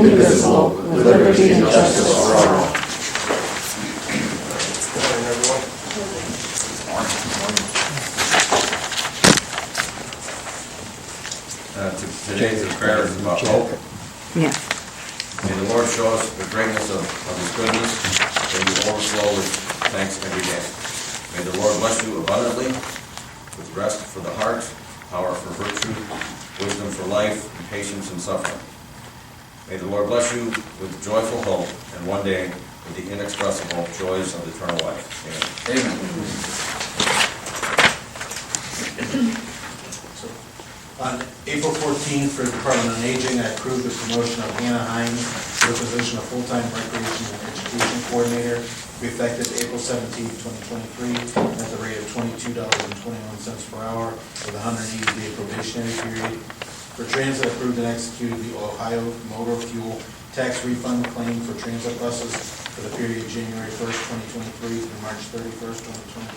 indivisible, with liberty and justice for all. Good morning, everyone. Today's prayer is about hope. Yeah. May the Lord show us the greatness of His goodness, and we overflow with thanks every day. May the Lord bless you abundantly with rest for the heart, power for virtue, wisdom for life, and patience in suffering. May the Lord bless you with joyful hope, and one day with the inexpressible joys of eternal life. Amen. On April 14th, for the Department on Aging, I approved the promotion of Hannah Hines to the position of full-time recreation and education coordinator, to be effective April 17th, 2023, at the rate of $22.21 per hour, with a 180-day probationary period. For transit, approved and executed the Ohio Motor Fuel Tax Refund claim for transit buses for the period January 1st, 2023 through March 31st,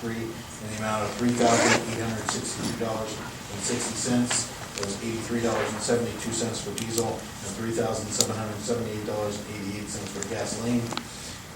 2023, in the amount of $3,862.60. It was $83.72 for diesel and $3,778.88 for gasoline.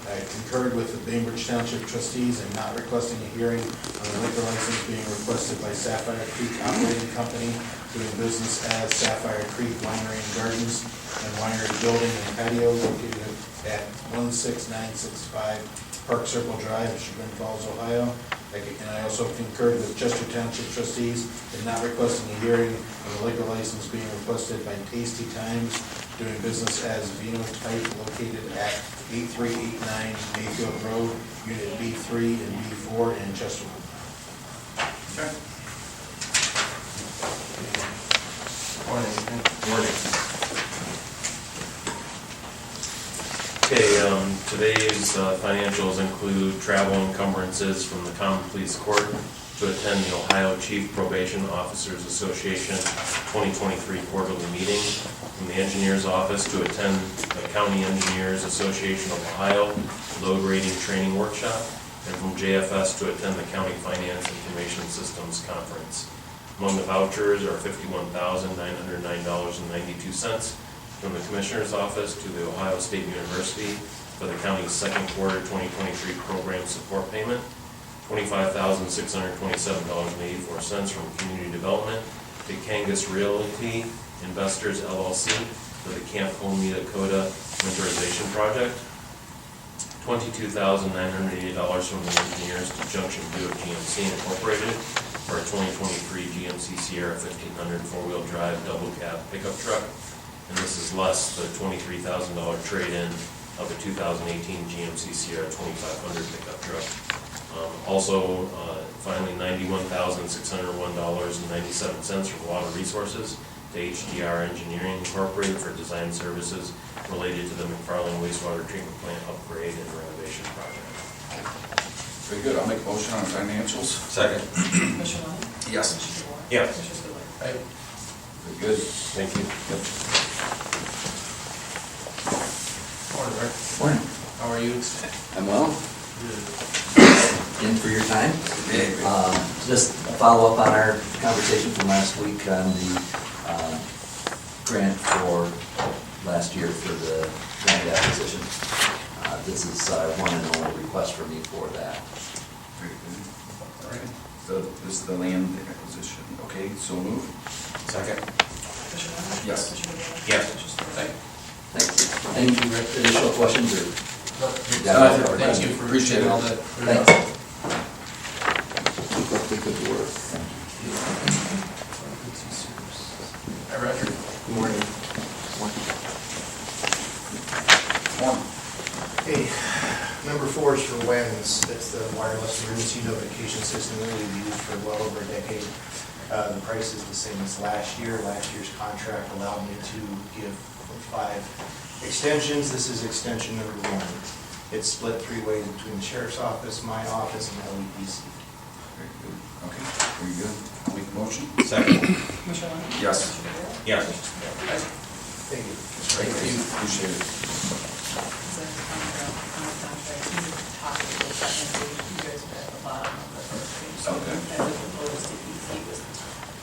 I concurred with the Bainbridge Township trustees in not requesting a hearing on the liquor license being requested by Sapphire Creek Operating Company, doing business as Sapphire Creek Winery and Gardens and Winery Building and Patio, located at 16965 Park Circle Drive, Chagrin Falls, Ohio. And I also concurred with Chester Township trustees in not requesting a hearing on the liquor license being requested by Tasty Times, doing business as Vino Type, located at 8389 Mayfield Road, Unit B3 and B4 in Chesterwood. Okay. Morning. Okay, today's financials include travel encumbrances from the Common Police Court to attend the Ohio Chief Probation Officers Association 2023 quarterly meeting, from the Engineer's Office to attend the County Engineers Association of Ohio Load Rating Training Workshop, and from JFS to attend the County Finance Information Systems Conference. Among the vouchers are $51,909.92 from the Commissioner's Office to the Ohio State University for the county's second quarter 2023 program support payment, $25,627.84 from Community Development to Kangas Realty Investors LLC for the Camp Omea Dakota Winterization Project, $22,980 from the engineers to Junction 2 of GMC Incorporated for a 2023 GMC Sierra 1500 four-wheel drive double cab pickup truck. And this is less the $23,000 trade-in of a 2018 GMC Sierra 2500 pickup truck. Finally, $91,601.97 from Water Resources to HDR Engineering Incorporated for design services related to the McFarland Wastewater Treatment Plant upgrade and renovation project. Very good. I'll make a motion on financials. Second. Commissioner Long? Yes. Commissioner DeWort? Yes. Commissioner Spillier? Right. Very good. Thank you. Yep. Morning, Rick. Morning. How are you? I'm well. In for your time. Yeah. Just a follow up on our conversation from last week on the grant for last year for the land acquisition. This is one and only request from me for that. Very good. All right. So this is the land acquisition. Okay, so move. Second. Commissioner Long? Yes. Commissioner DeWort? Yes. Commissioner Spillier? Thanks. Any additional questions or? Thank you for Appreciate it. Thanks. Keep up the good work. Hi, Roger. Good morning. Morning. Hey, number 4 is for WANs. That's the wireless emergency notification system that we've used for well over a decade. The price is the same as last year. Last year's contract allowed me to give 5 extensions. This is extension number 1. It's split 3 ways between the Sheriff's Office, my office, and LEPC. Very good. Okay, very good. I'll make a motion. Second. Commissioner Long? Yes. Commissioner DeWort? Yes. Commissioner Spillier? Thank you. Thank you. Appreciate it. Is that the contract, you need to talk a little technically, you guys are at the bottom of the first page. Okay. As it proposed to EC was,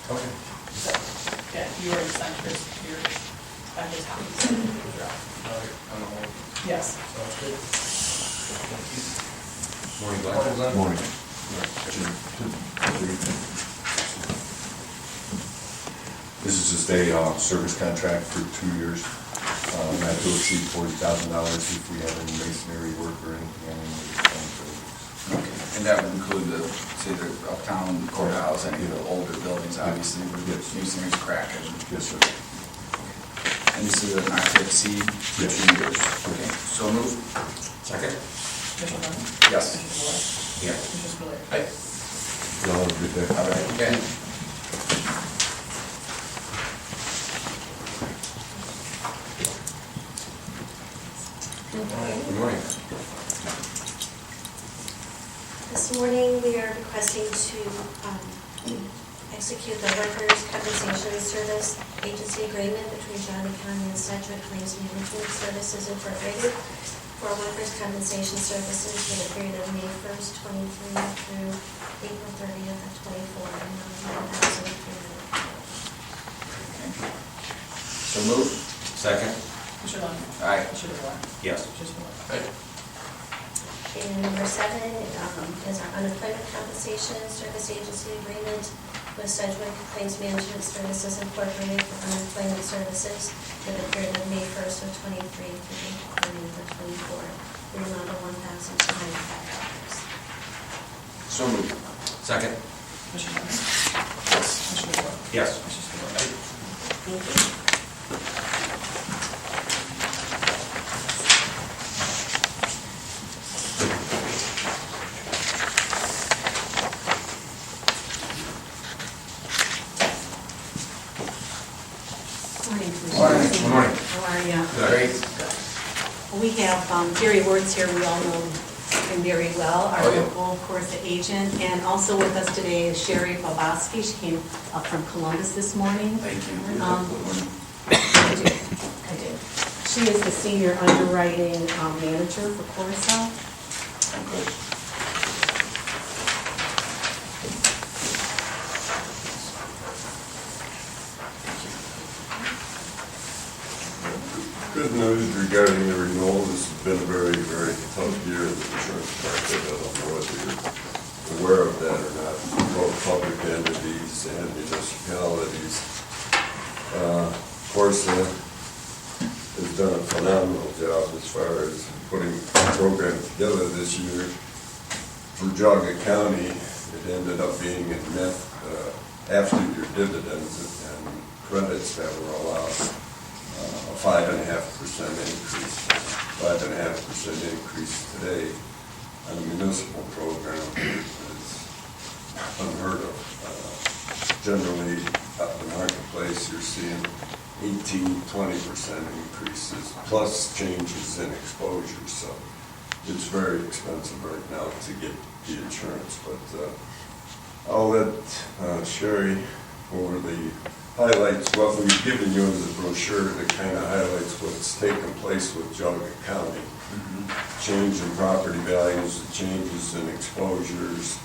Okay. so, yeah, you already sent your at the top. Yes. Morning, Glenn. Morning. This is just a service contract for 2 years, not to exceed $40,000 if we have any masonry work or anything. Okay, and that would include the, say, the uptown courthouse, any of the older buildings, obviously, where the masonry's cracking. Yes, sir. And this is not to exceed for 2 years. Okay, so moved. Second? Commissioner Bowman? Yes. Commissioner Boyd? Yeah. Commissioner Spillier? Aye. Y'all have a good day. All right, okay. Good morning. This morning, we are requesting to execute the workers' compensation service agency agreement between Johnson County and Sedgwick Claims Management Services Incorporated for workers' compensation services for the period of May 1st, 23 through April 30th of 24, and $9,300. So moved. Second? Commissioner Bowman? Aye. Commissioner Boyd? Yes. Commissioner Spillier? And number 7 is our unemployment compensation service agency agreement with Sedgwick Claims Management Services Incorporated for unemployment services for the period of May 1st of 23 through April 30th of 24, in the amount of $1,205. So moved. Second? Commissioner Bowman? Yes. Commissioner Boyd? Yes. Commissioner Spillier? Thank you. Morning, Morning. Good morning. How are you? Great. We have Gary Wertz here, we all know him very well, our Oh, yeah. local, of course, agent. And also with us today is Sherry Boboski. She came up from Columbus this morning. Thank you. I do. She is the senior underwriting manager for Coruscant. I'm good. Good news regarding the renewal. This has been a very, very tough year in the insurance market. I don't know whether you're aware of that or not. Both public entities and municipalities. Corsa has done a phenomenal job as far as putting the program together this year. For Geauga County, it ended up being a net, after your dividends and credits that were allowed, a 5.5% increase. 5.5% increase today on a municipal program is unheard of. Generally, up in the marketplace, you're seeing 18-20% increases, plus changes in exposure. So it's very expensive right now to get the insurance. But I'll let Sherry over the highlights what we've given you as a brochure that kind of highlights what's taken place with Geauga County. Change in property values, the changes in exposures,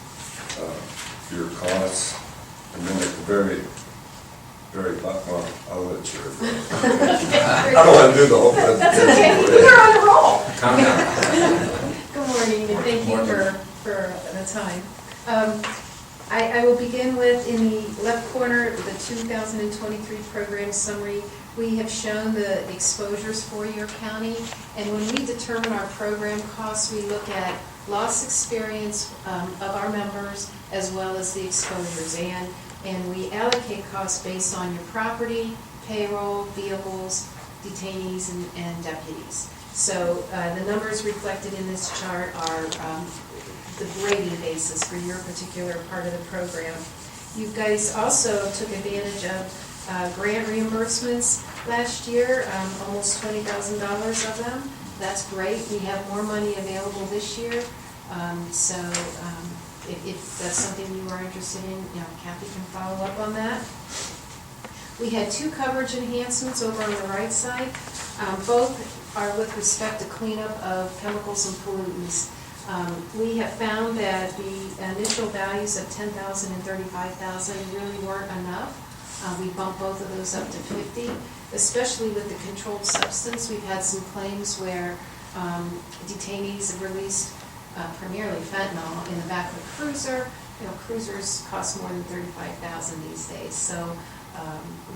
your costs, and then at the very bottom, well, I'll let Sherry. I don't want to do the whole presentation. We're on a roll. Calm down. Good morning, and thank you for the time. I will begin with, in the left corner, the 2023 program summary. We have shown the exposures for your county, and when we determine our program costs, we look at loss experience of our members as well as the exposures, and we allocate costs based on your property, payroll, vehicles, detainees, and deputies. So the numbers reflected in this chart are the grading basis for your particular part of the program. You guys also took advantage of grant reimbursements last year, almost $20,000 of them. That's great. We have more money available this year. So if that's something you are interested in, Kathy can follow up on that. We had 2 coverage enhancements over on the right side. Both are with respect to cleanup of chemicals and pollutants. We have found that the initial values of $10,000 and $35,000 really weren't enough. We bumped both of those up to $50,000. especially with the controlled substance. We've had some claims where detainees have released primarily fentanyl in the back of a cruiser. You know, cruisers cost more than $35,000 these days, so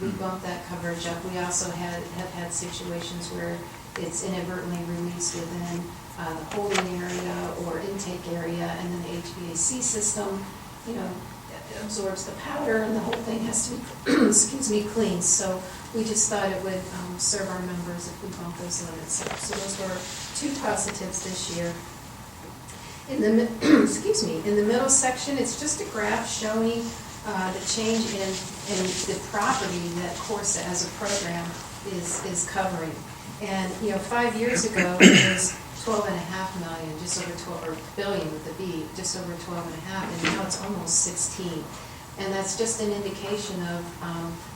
we bumped that coverage up. We also have had situations where it's inadvertently released within the holding area or intake area, and then the HVAC system, you know, absorbs the powder, and the whole thing has to be, excuse me, cleaned. So we just thought it would serve our members if we bump those limits up. So those were two positives this year. In the excuse me, in the middle section, it's just a graph showing the change in the property that Corsa as a program is covering. And, you know, 5 years ago, it was 12.5 million, just over 12, or billion with the B, just over 12.5, and now it's almost 16. And that's just an indication of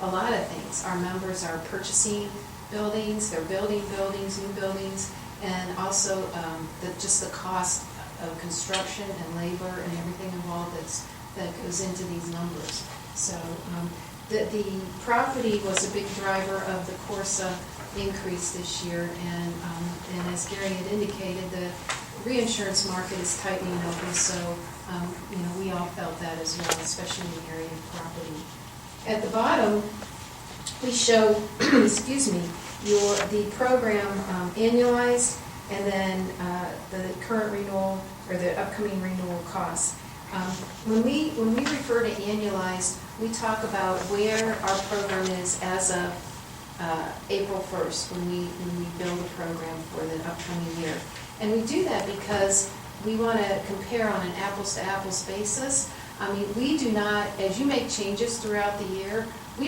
a lot of things. Our members are purchasing buildings, they're building buildings, new buildings, and also just the cost of construction and labor and everything involved that goes into these numbers. So the property was a big driver of the Corsa increase this year, and as Gary had indicated, the reinsurance market is tightening over, so you know, we all felt that as well, especially in the area of property. At the bottom, we show excuse me, the program annualized, and then the current renewal or the upcoming renewal costs. When we refer to annualized, we talk about where our program is as of April 1st when we build a program for the upcoming year. And we do that because we want to compare on an apples-to-apples basis. I mean, we do not, as you make changes throughout the year, we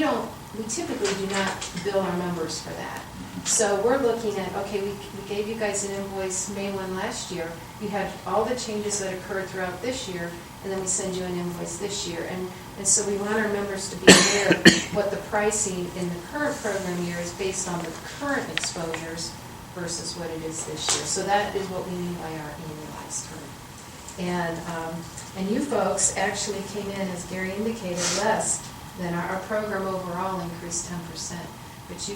typically do not bill our members for that. So we're looking at, okay, we gave you guys an invoice May 1 last year. You had all the changes that occurred throughout this year, and then we send you an invoice this year. And so we want our members to be aware of what the pricing in the current program year is based on the current exposures versus what it is this year. So that is what we mean by our annualized term. And you folks actually came in, as Gary indicated, less than our program overall increased 10%. But you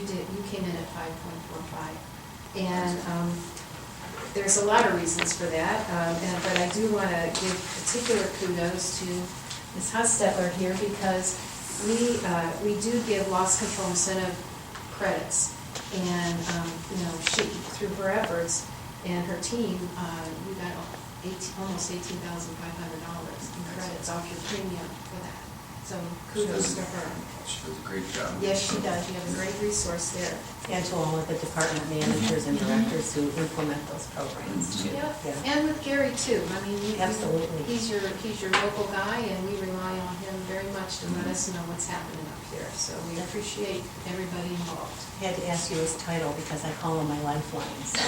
came in at 5.45. And there's a lot of reasons for that, but I do want to give particular kudos to Ms. Hostetler here, because we do give loss control incentive credits. And, you know, she, through her efforts and her team, we got almost $18,500 in credits off your premium for that. So kudos to her. She does a great job. Yes, she does. You have a great resource there. And to all of the department managers and directors who implement those programs too. Yeah, Yeah. and with Gary too. I mean, Absolutely. he's your local guy, and we rely on him very much to let us know what's happening up here. So we appreciate everybody involved. I had to ask you his title because I call him my lifeline, so.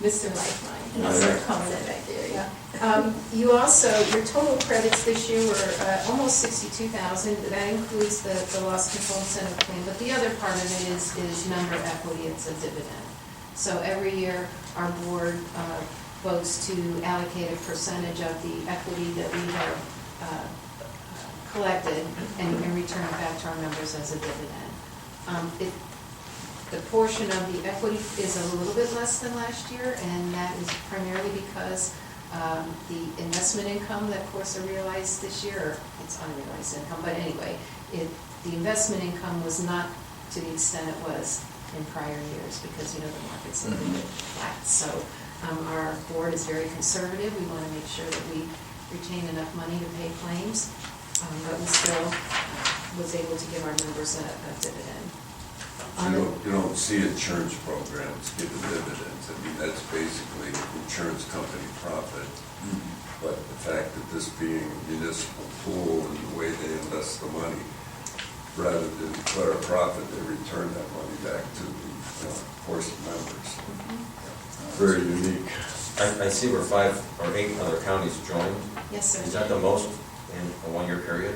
Mr. Lifeline. That's what comes in back there, yeah. You also, your total credits this year were almost $62,000. That includes the loss control incentive claim, but the other part of it is member equity. It's a dividend. So every year, our board votes to allocate a percentage of the equity that we have collected and return it back to our members as a dividend. The portion of the equity is a little bit less than last year, and that is primarily because the investment income that Corsa realized this year, it's unrealized income, but anyway, the investment income was not to the extent it was in prior years, because, you know, the market's a little bit flat. So our board is very conservative. We want to make sure that we retain enough money to pay claims, but we still was able to give our members a dividend. You don't see insurance programs giving dividends. I mean, that's basically insurance company profit. But the fact that this being a municipal pool and the way they invest the money, rather than declare a profit, they return that money back to the Corsa members. Very unique. I see where 5 or 8 other counties joined. Yes, sir. Is that the most in a one-year period?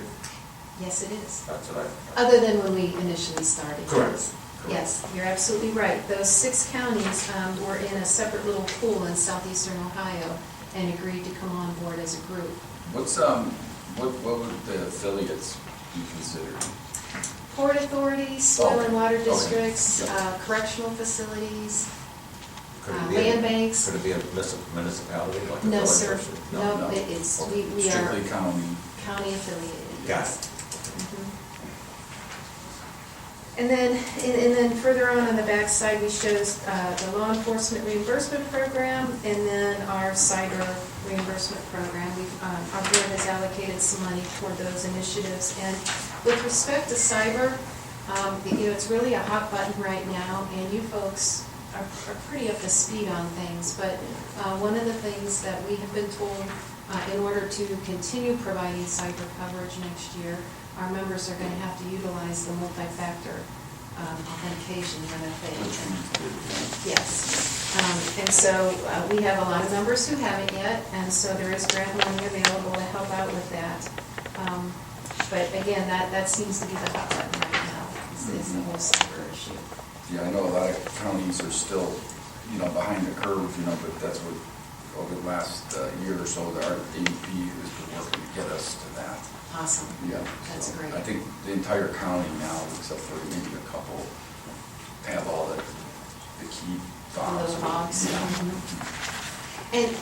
Yes, it is. That's what Other than when we initially started. Correct. Yes, you're absolutely right. Those 6 counties were in a separate little pool in southeastern Ohio and agreed to come on board as a group. What would the affiliates be considered? Port authorities, soil and water Okay. districts, Yep. correctional facilities, Could it be land banks. Could it be a municipality like a No, village? sir. or- No, No. it's, we are Strictly county. county affiliated. Got yes. it. Mhm. And then further on the back side, we show the law enforcement reimbursement program and then our cyber reimbursement program. Our board has allocated some money toward those initiatives. And with respect to cyber, it's really a hot button right now, and you folks are pretty up to speed on things. But one of the things that we have been told, in order to continue providing cyber coverage next year, our members are going to have to utilize the multi-factor authentication, MFA. Yes. And so we have a lot of members who haven't yet, and so there is grant money available to help out with that. But again, that seems to be the hot button right now, is the whole cyber issue. Yeah, I know a lot of counties are still, behind the curve, but that's what, over the last year or so, our AEP has been working to get us to that. Awesome. Yeah. That's so great. I think the entire county now, except for maybe a couple, have all the key fobs. Little fobs. Yeah. And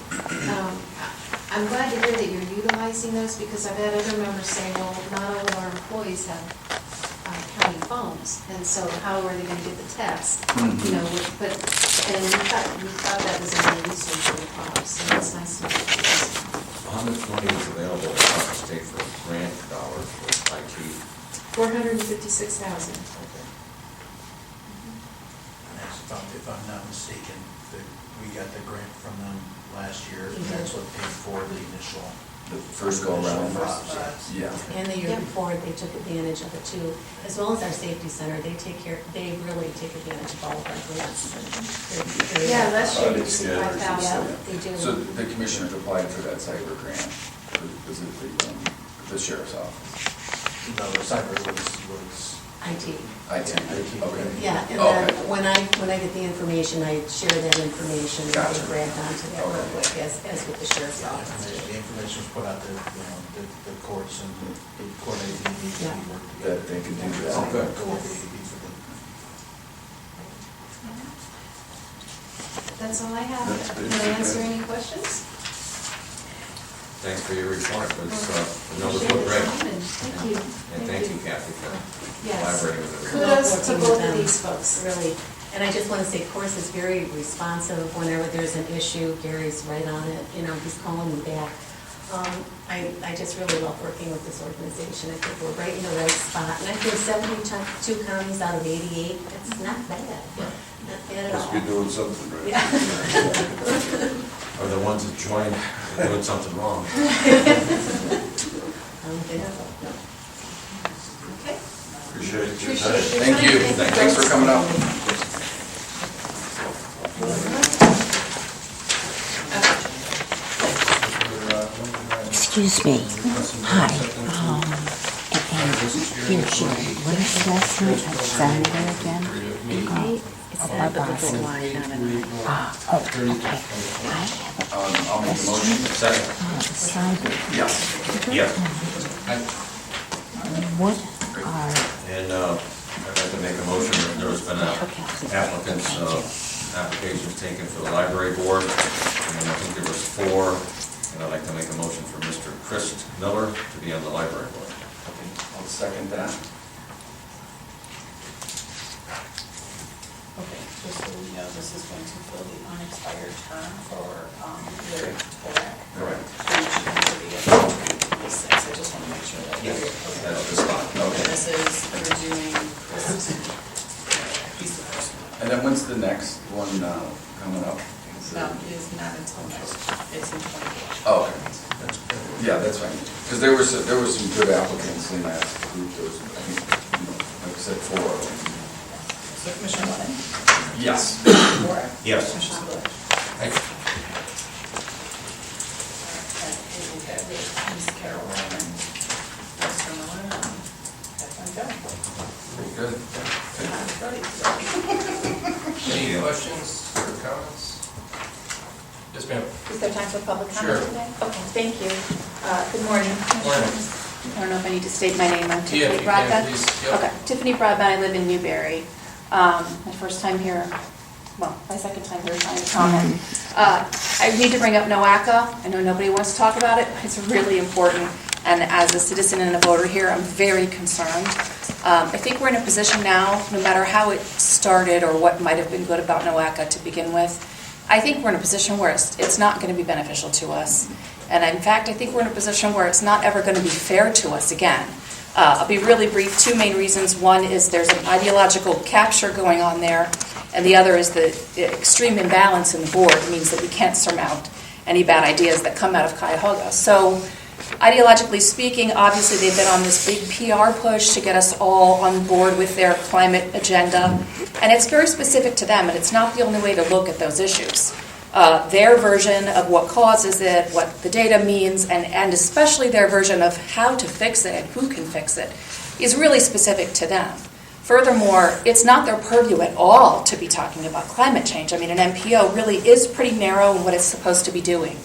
I'm glad to hear that you're utilizing those, because I've had other members say, well, not all of our employees have county phones, and so how are they gonna get the text? Mhm. And we thought that was a main resource for the fobs, so it's nice to know. How much money is available across the state for grant dollars for IT? 456,000. If I'm not mistaken, that we got the grant from them last year, and that's what paid for the initial. The first go around. First, Yeah. And the year Yep. before, they took advantage of it too, as well as our safety center. They really take advantage of all of our grants. Yeah, last year you Audit see standards and 5,000. stuff. They do. So the commissioners applied for that cyber grant, was it the sheriff's office? No, the cyber was IT. IT, okay. Yeah, and Okay. then when I get the information, I share that information and Gotcha. they grab onto that real Okay. quick, as with the sheriff's and office. the information was put out to, the courts and the court ADB, Yeah. we worked together. That they can do that. Oh, good. Go with ADB for the. That's all I have. That's Can good. I answer any questions? Thanks for your report, the numbers Appreciate look your great. time, and Thank you. And thank you, Kathy, for Yes. collaborating with everyone. Kudos to Working both with of them, these folks. Really. And I just want to say, Course is very responsive whenever there's an issue. Gary's right on it, he's calling me back. I just really love working with this organization. I think we're right in the right spot. And I think 72 counties out of 88, that's not bad. Not bad at all. Must be doing something right. Yeah. Or the ones that joined doing something wrong. Okay. Appreciate your Appreciate time. your Thank time. you. Thank Thanks for coming up. Excuse me. Hi. And here, Sherry, what is the last name? Saturday again? It's Oh, not Barbara. the line, not an I. Ah, oh, okay. I have I'll make the motion. Second. cyber. Yes. Yes. What are, And I'd like to make a motion that there's been applicants, applications taken for the library board, and I think there was 4, and I'd like to make a motion for Mr. Chris Miller to be on the library board. Okay, I'll second that. Okay, just so we know, this is going to fill the unexpired term for Larry Torak. Correct. Which is going to be at 2026. I just want to make sure that. Yes, Okay. that's the spot. Okay. This is, we're doing, he's the first one. And then when's the next one coming up? That is not until next, it's in 24. Oh, okay. Yeah, that's fine. Because there was some good applicants in that group. There was, I think, like I said, 4 of them. So Commissioner Lennon? Yes. Torak? Yes. Commissioner Spillier? Thank you. And we have Ms. Carol and Mr. Miller, and that's my go. Very good. I'm ready. Any questions or comments? Yes, ma'am. Is there time for public comment Sure. today? Okay, thank you. Good morning. Morning. I don't know if I need to state my name. I'm Yeah, Tiffany if you can, Broadbent. please. Yep. Okay, Tiffany Broadbent, I live in Newberry. My first time here, well, my second time here trying to comment. I need to bring up NOACA. I know nobody wants to talk about it. It's really important. And as a citizen and a voter here, I'm very concerned. I think we're in a position now, no matter how it started or what might have been good about NOACA to begin with, I think we're in a position where it's not going to be beneficial to us. And in fact, I think we're in a position where it's not ever going to be fair to us again. I'll be really brief. Two main reasons. One is there's an ideological capture going on there, and the other is the extreme imbalance in the board means that we can't surmount any bad ideas that come out of Cuyahoga. So ideologically speaking, obviously they've been on this big PR push to get us all on board with their climate agenda, and it's very specific to them, and it's not the only way to look at those issues. Their version of what causes it, what the data means, and especially their version of how to fix it and who can fix it, is really specific to them. Furthermore, it's not their purview at all to be talking about climate change. I mean, an MPO really is pretty narrow in what it's supposed to be doing.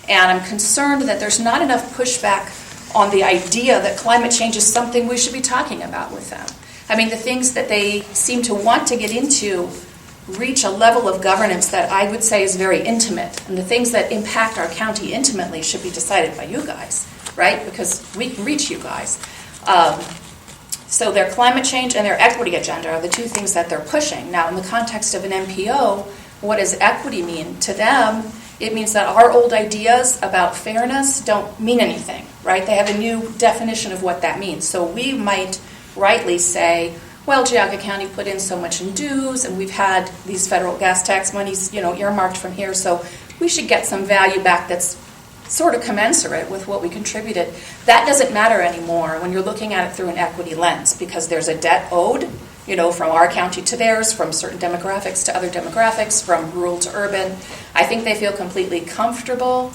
And I'm concerned that there's not enough pushback on the idea that climate change is something we should be talking about with them. I mean, the things that they seem to want to get into reach a level of governance that I would say is very intimate. And the things that impact our county intimately should be decided by you guys, right? Because we can reach you guys. So their climate change and their equity agenda are the two things that they're pushing. Now, in the context of an MPO, what does equity mean? To them, it means that our old ideas about fairness don't mean anything, right? They have a new definition of what that means. So we might rightly say, well, Geauga County put in so much in dues, and we've had these federal gas tax monies, earmarked from here, so we should get some value back that's sort of commensurate with what we contributed. That doesn't matter anymore when you're looking at it through an equity lens, because there's a debt owed, from our county to theirs, from certain demographics to other demographics, from rural to urban. I think they feel completely comfortable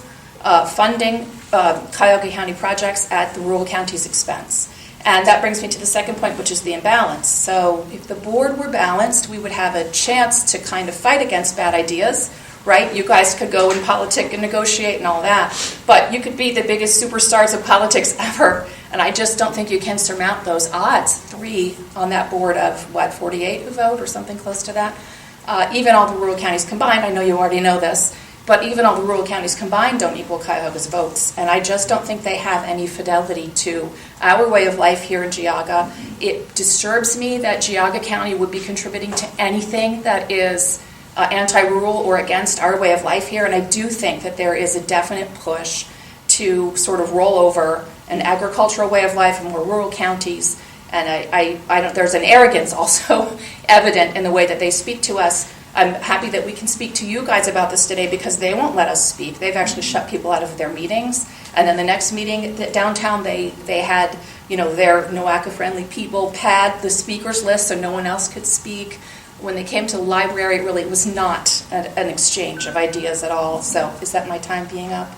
funding Cuyahoga County projects at the rural county's expense. And that brings me to the second point, which is the imbalance. So if the board were balanced, we would have a chance to kind of fight against bad ideas, right? You guys could go and politic and negotiate and all that, but you could be the biggest superstars of politics ever, and I just don't think you can surmount those odds. 3 on that board of, 48 who vote or something close to that? Even all the rural counties combined, I know you already know this, but even all the rural counties combined don't equal Cuyahoga's votes, and I just don't think they have any fidelity to our way of life here in Geauga. It disturbs me that Geauga County would be contributing to anything that is anti-rural or against our way of life here, and I do think that there is a definite push to sort of roll over an agricultural way of life in more rural counties, and I don't, there's an arrogance also evident in the way that they speak to us. I'm happy that we can speak to you guys about this today because they won't let us speak. They've actually shut people out of their meetings. And then the next meeting downtown, they had, their NOACA-friendly people pad the speakers list so no one else could speak. When they came to the library, it really was not an exchange of ideas at all. So is that my time being up?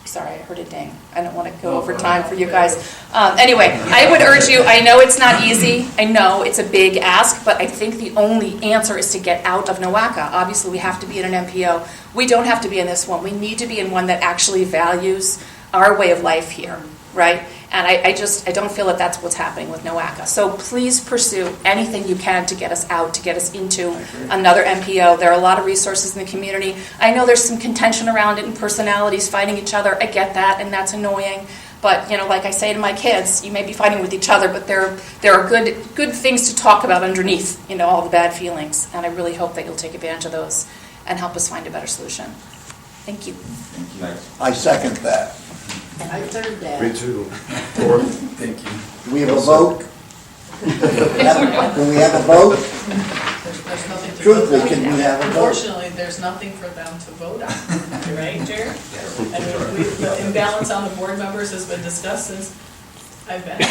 Sorry, I heard a ding. I don't want to go over time for you guys. Anyway, I would urge you, I know it's not easy. I know it's a big ask, but I think the only answer is to get out of NOACA. Obviously, we have to be in an MPO. We don't have to be in this one. We need to be in one that actually values our way of life here, right? And I don't feel that that's what's happening with NOACA. So please pursue anything you can to get us out, to get us into another MPO. There are a lot of resources in the community. I know there's some contention around it and personalities fighting each other. I get that, and that's annoying. But, like I say to my kids, you may be fighting with each other, but there are good things to talk about underneath, all the bad feelings. And I really hope that you'll take advantage of those and help us find a better solution. Thank you. Thanks. I second that. I third that. Me too. Thank you. Do we have a vote? Can we have a vote? There's nothing to Truthfully, vote on. can we have a vote? Unfortunately, there's nothing for them to vote on, right, Jared? I mean, the imbalance on the board members has been discussed since I've been here.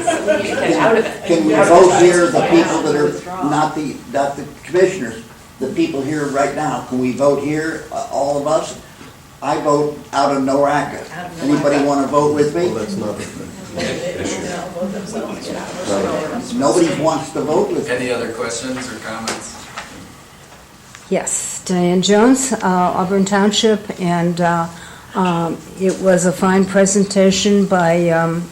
So we need to get out of it. Can we vote here, the people that are not the commissioners, the people here right now, can we vote here, all of us? I vote out of NOACA. Anybody want to vote with me? Well, that's not the Vote themselves. Nobody wants to vote with me. Any other questions or comments? Yes, Diane Jones, Auburn Township, and It was a fine presentation by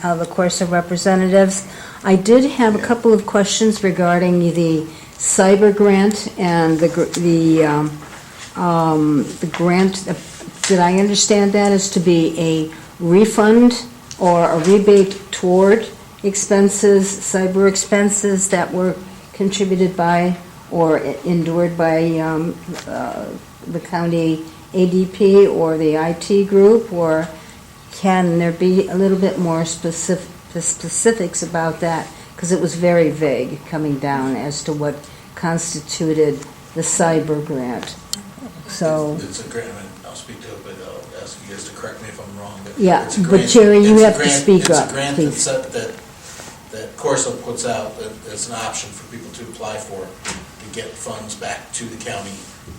the Corsa representatives. I did have a couple of questions regarding the cyber grant and the grant. Did I understand that as to be a refund or a rebate toward expenses, cyber expenses that were contributed by or endured by the county ADP or the IT group, or can there be a little bit more specifics about that? Because it was very vague coming down as to what constituted the cyber grant. So, It's a grant, I'll speak to it, but I'll ask you guys to correct me if I'm wrong. yeah, it's a but grant- Jerry, you it's a have to grant- speak up, It's a grant please. that Corsa puts out, that it's an option for people to apply for, to get funds back to the county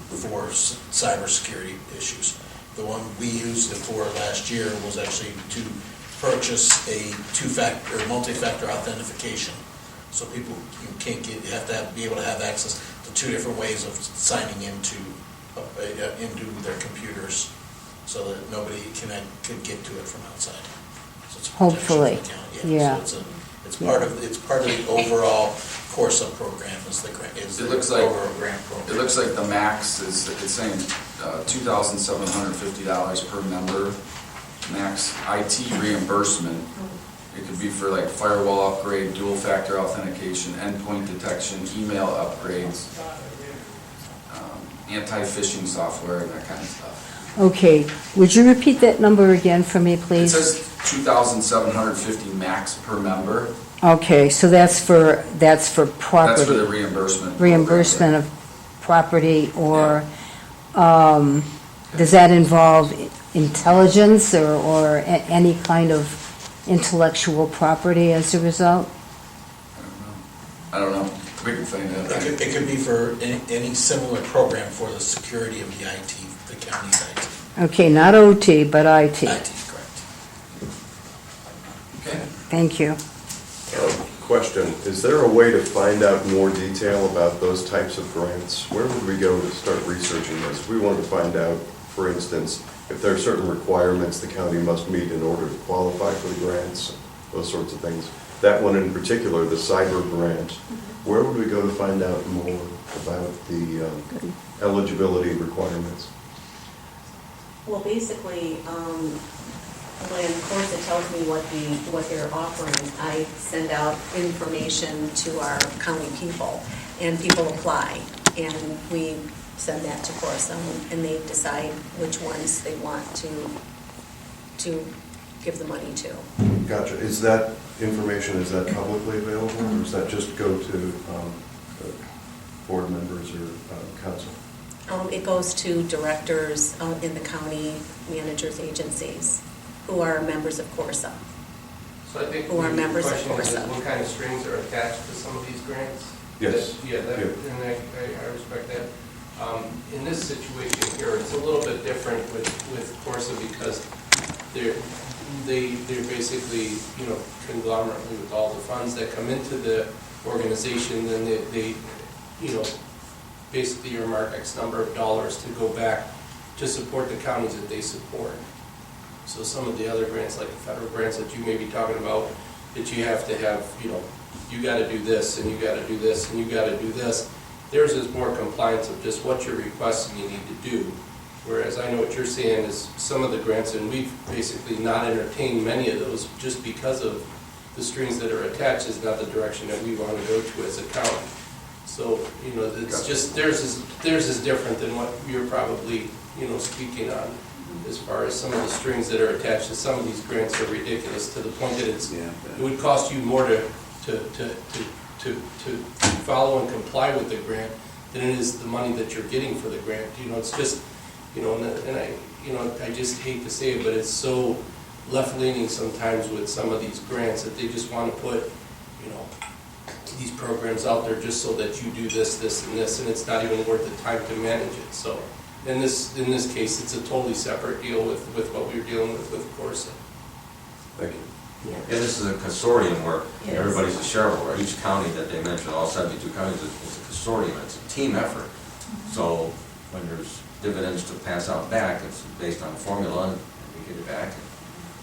for cybersecurity issues. The one we used it for last year was actually to purchase a two-factor, or multi-factor authentication. So people, you can't get, you have to be able to have access to two different ways of signing into their computers, so that nobody could get to it from outside. So it's a protection Hopefully, for the county. yeah. So it's part of the overall Corsa program is the grant, is It the looks like- overall grant program. It looks like the max is, it's saying $2,750 per member, max IT reimbursement. It could be for like firewall upgrade, dual factor authentication, endpoint detection, email upgrades, anti-phishing software, and that kind of stuff. Okay, would you repeat that number again for me, It please? says 2,750 max per member. Okay, so that's for property. That's for the reimbursement. program. Reimbursement of property, or does that involve intelligence or any kind of intellectual property as a result? I don't know. We can find out. It could be for any similar program for the security of the IT, the county's IT. Okay, not OT, but IT. IT, correct. Okay. Thank you. Question, is there a way to find out more detail about those types of grants? Where would we go to start researching this? We wanted to find out, for instance, if there are certain requirements the county must meet in order to qualify for the grants, those sorts of things. That one in particular, the cyber grant, where would we go to find out more about the eligibility requirements? Well, basically, when Corsa tells me what they're offering, I send out information to our county people, and people apply, and we send that to Corsa, and they decide which ones they want to give the money to. Gotcha. Is that information, is that publicly available, or does that just go to board members or council? It goes to directors in the county, managers, agencies, who are members of Corsa. So I think Who are the members of question is Corsa. what kind of strings are attached to some of these grants? Yes. Yeah, and I respect that. In this situation here, it's a little bit different with Corsa because they're basically, conglomerately with all the funds that come into the organization, then they basically earmark X number of dollars to go back to support the counties that they support. So some of the other grants, like the federal grants that you may be talking about, that you have to have, you gotta do this, and you gotta do this, and you gotta do this. Theirs is more compliance of just what you're requesting you need to do. Whereas I know what you're saying is some of the grants, and we've basically not entertained many of those just because of the strings that are attached is not the direction that we want to go to as a county. So, it's just, theirs is different than what you're probably, speaking on, as far as some of the strings that are attached to some of these grants are ridiculous to the point that it would cost you more to follow and comply with the grant than it is the money that you're getting for the grant. It's just, I just hate to say it, but it's so left-leaning sometimes with some of these grants that they just want to put, these programs out there just so that you do this, this, and this, and it's not even worth the time to manage it. So in this case, it's a totally separate deal with what we're dealing with Corsa. Thank you. Yeah, this is a consortium where Yes. everybody's a shareholder. Each county that they mentioned, all 72 counties, is a consortium. It's a team effort. So when there's dividends to pass out back, it's based on formula, and we get it back.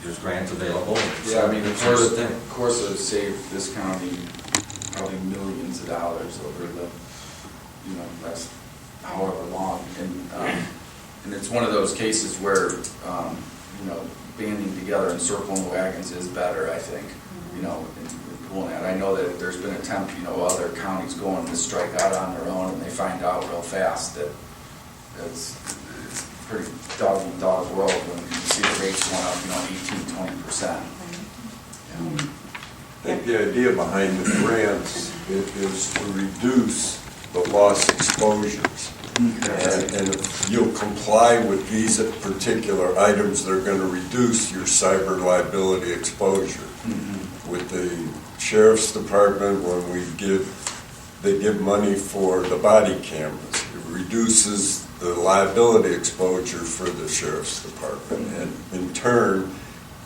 There's grants available. Yeah, I mean, It's a good thing. Corsa has saved this county probably millions of dollars over the, last however long. And it's one of those cases where, banding together and circling wagons is better, I think, in pulling that. I know that there's been attempt, other counties going to strike out on their own, and they find out real fast that it's pretty dog world when you see the rates going up, 18-20%. I think the idea behind the grants is to reduce the loss exposures. And if you'll comply with these particular items, they're going to reduce your cyber liability exposure. With the sheriff's department, when they give money for the body cameras, it reduces the liability exposure for the sheriff's department. And in turn,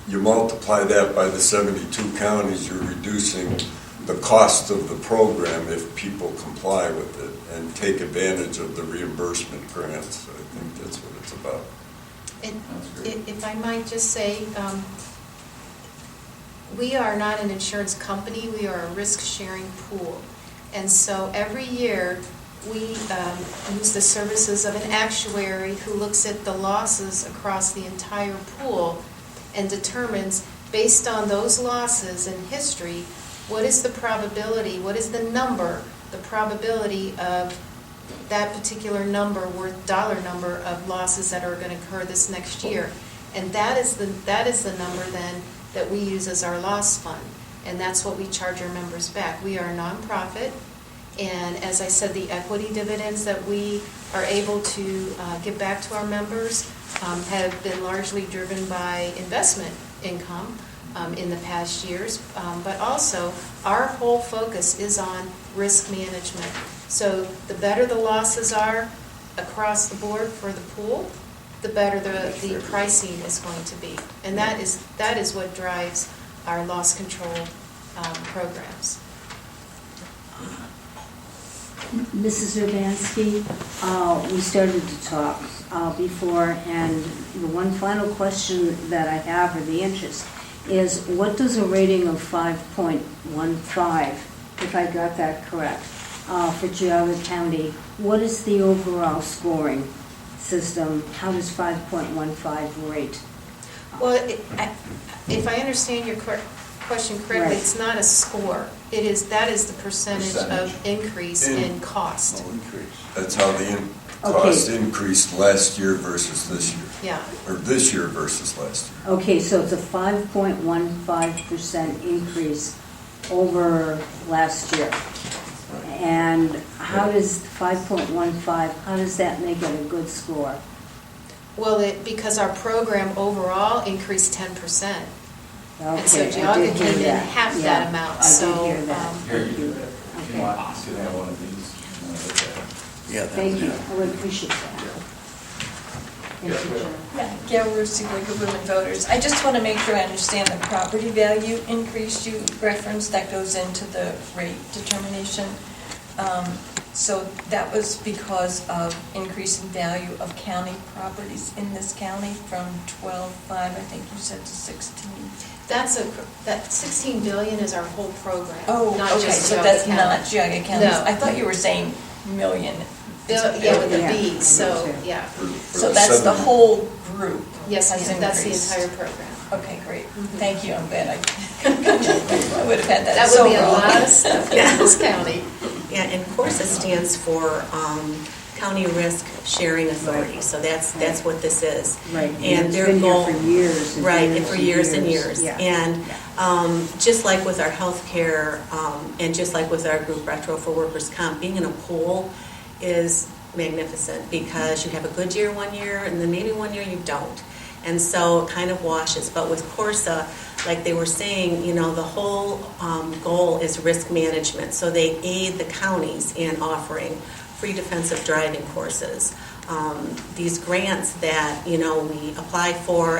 you multiply that by the 72 counties, you're reducing the cost of the program if people comply with it and take advantage of the reimbursement grants. I think that's what it's about. And if I might just say, we are not an insurance company, we are a risk-sharing pool. And so every year, we use the services of an actuary who looks at the losses across the entire pool and determines, based on those losses in history, what is the probability, what is the number, the probability of that particular number, dollar number of losses that are going to occur this next year. And that is the number then that we use as our loss fund. And that's what we charge our members back. We are a nonprofit. And as I said, the equity dividends that we are able to give back to our members have been largely driven by investment income in the past years. But also, our whole focus is on risk management. So the better the losses are across the board for the pool, the better the pricing is going to be. And that is what drives our loss control programs. Mrs. Urbanski, we started to talk before, and the one final question that I have, or the interest, is what does a rating of 5.15, if I got that correct, for Geauga County, what is the overall scoring system? How does 5.15 rate? Well, if I understand your question correctly, Right. it's not a score. That is the percentage of increase in cost. That's how the cost increased last year versus this year. Yeah. Or this year versus last year. Okay, so it's a 5.15% increase over last year. And how does 5.15, how does that make it a good score? Well, because our program overall increased 10%. And so Okay, I Geauga did hear came in that. half Yeah, that amount, I did so. hear that. Here, you do Okay. that. If you want, you can have one of these. Yeah, Thank you, I would appreciate that. Thank you, John. Yeah, Gail Rusi, League of Women Voters. I just want to make sure I understand the property value increase you referenced that goes into the rate determination. So that was because of increase in value of county properties in this county from 12.5, I think you said, to 16. That 16 billion is our whole program. Oh, not okay, just so Geauga that's County. not Geauga County. No. I thought you were saying million. Yeah, with the Yeah, B, I so, do too. yeah. So that's the whole group. Yes, has ma'am, that's the increased. entire program. Okay, great. Thank you, I'm glad I would have had that. That so would be a wrong. lot of stuff in this county. Yeah, and CORSA stands for County Risk Sharing Authority, so that's what this is. Right, And it's their been here goal. for years and Right, years for and years and years. years. Yeah. And just like with our healthcare, and just like with our group retro for workers' comp, being in a pool is magnificent because you have a good year one year and then maybe one year you don't. And so it kind of washes. But with CORSA, like they were saying, the whole goal is risk management. So they aid the counties in offering free defensive driving courses. These grants that, we apply for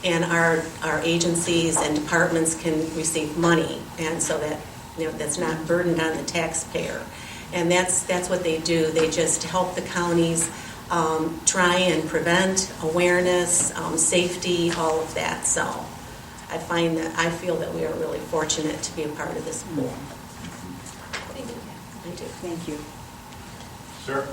and our agencies and departments can receive money. And so that, that's not burdened on the taxpayer. And that's what they do. They just help the counties try and prevent awareness, safety, all of that. So I feel that we are really fortunate to be a part of this pool. Thank you. I do. Thank you. Sir?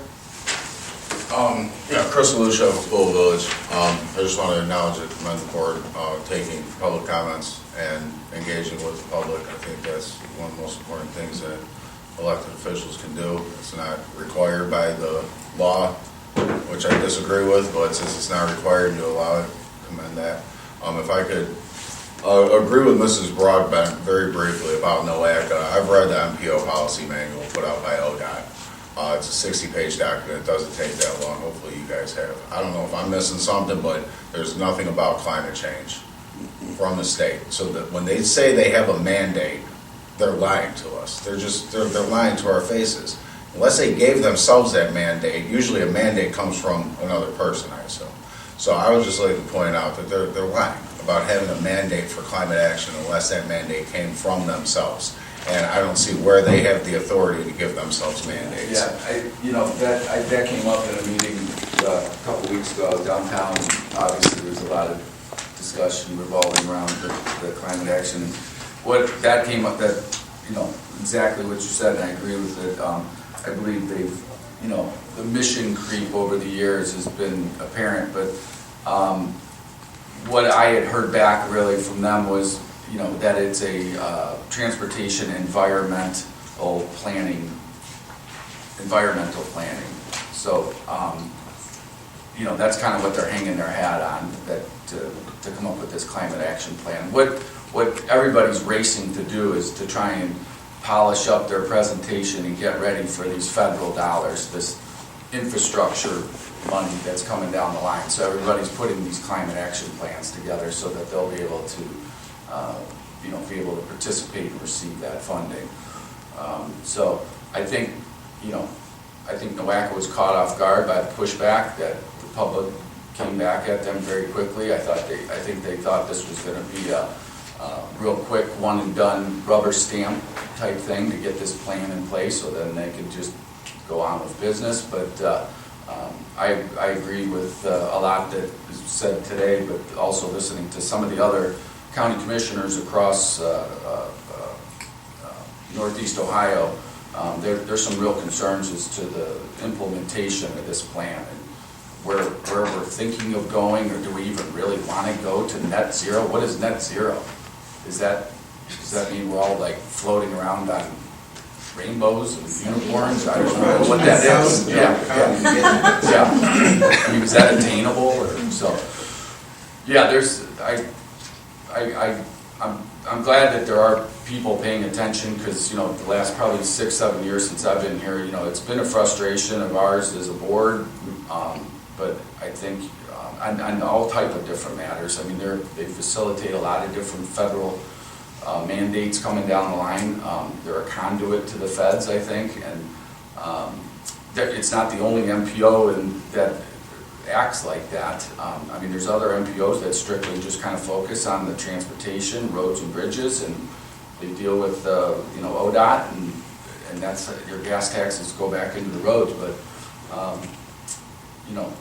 Yeah, Chris Lucia of Pool Village. I just want to acknowledge and commend the board taking public comments and engaging with the public. I think that's one of the most important things that elected officials can do. It's not required by the law, which I disagree with, but since it's not required, you allow it, commend that. If I could agree with Mrs. Broadbent very briefly about NOACA. I've read the MPO policy manual put out by ODOT. It's a 60-page document. It doesn't take that long. Hopefully you guys have. I don't know if I'm missing something, but there's nothing about climate change from the state. So that when they say they have a mandate, they're lying to us. They're lying to our faces. Unless they gave themselves that mandate, usually a mandate comes from another person, I assume. So I would just like to point out that they're lying about having a mandate for climate action unless that mandate came from themselves. And I don't see where they have the authority to give themselves mandates. Yeah, that came up in a meeting a couple weeks ago downtown. Obviously, there's a lot of discussion revolving around the climate action. What that came up, that, exactly what you said, and I agree with it. I believe they've, the mission creep over the years has been apparent, but what I had heard back really from them was, that it's a transportation environmental planning. So, that's kind of what they're hanging their hat on, that to come up with this climate action plan. What everybody's racing to do is to try and polish up their presentation and get ready for these federal dollars, this infrastructure money that's coming down the line. So everybody's putting these climate action plans together so that they'll be able to, participate and receive that funding. So I think NOACA was caught off guard by the pushback that the public came back at them very quickly. I think they thought this was going to be a real quick one and done rubber stamp type thing to get this plan in place so then they could just go on with business. But I agree with a lot that was said today, but also listening to some of the other county commissioners across Northeast Ohio. There's some real concerns as to the implementation of this plan and where we're thinking of going, or do we even really want to go to net zero? What is net zero? Does that mean we're all like floating around on rainbows and unicorns? I don't know what that is. Yeah. I mean, is that attainable? I'm glad that there are people paying attention because, the last probably 6-7 years since I've been here, it's been a frustration of ours as a board, but I think on all type of different matters. I mean, they facilitate a lot of different federal mandates coming down the line. They're a conduit to the feds, I think, and it's not the only MPO that acts like that. I mean, there's other MPOs that strictly just kind of focus on the transportation, roads and bridges, and they deal with ODOT, and that's your gas taxes go back into the roads. But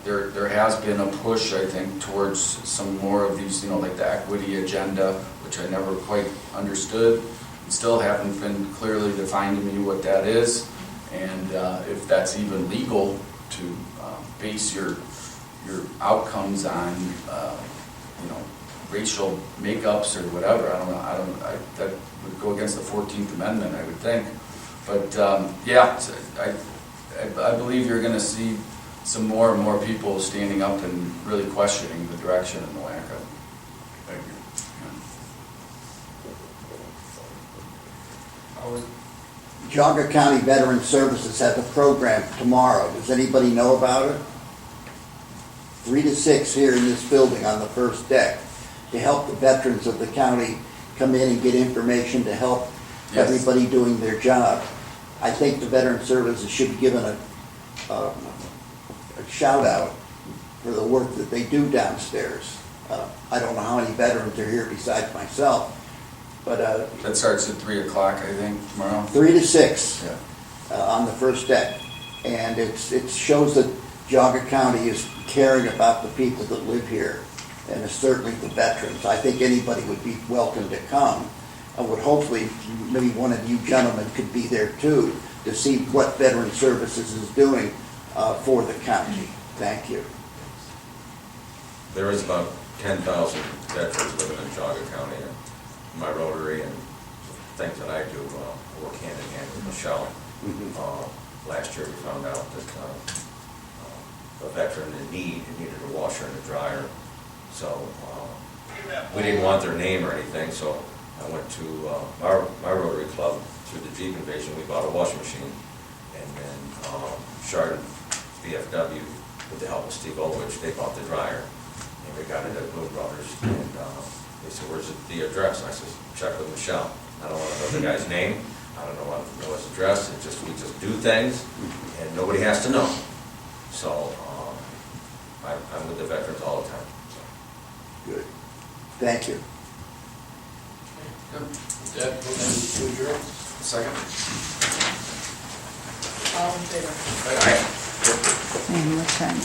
there has been a push, I think, towards some more of these, like the equity agenda, which I never quite understood, and still haven't been clearly defined to me what that is, and if that's even legal to base your outcomes on, racial makeups or whatever. I don't know. That would go against the 14th Amendment, I would think. But I believe you're going to see some more and more people standing up and really questioning the direction of NOACA. Thank you. Geauga County Veteran Services has a program tomorrow. Does anybody know about it? 3 to 6 here in this building on the first deck to help the veterans of the county come in and get information to help everybody doing their job. I think the Veteran Services should be given a shout out for the work that they do downstairs. I don't know how many veterans are here besides myself, but that starts at 3 o'clock, I think, tomorrow. 3 to 6 on the first deck, and it shows Jaga County is caring about the people that live here, and certainly the veterans. I think anybody would be welcome to come. I would hopefully, maybe one of you gentlemen could be there too, to see what Veteran Services is doing for the county. Thank you. There is about 10,000 veterans living in Jaga County, and my Rotary and things that I do work hand in hand with Michelle. Last year, we found out that a veteran in need needed a washer and a dryer. So we didn't want their name or anything, so I went to my Rotary Club through the Jeep Invasion. We bought a washing machine, and then Chardon VFW, with the help of Steve Olwich, they bought the dryer. And we got it at Blue Brothers, and they said, "Where's the address?" And I said, "Check with Michelle. I don't want to know the guy's name. I don't know his address. We just do things, and nobody has to know." So I'm with the veterans all the time. Good. Thank you. Deb, motion to adjourn? Second? All in favor? All right. And what time?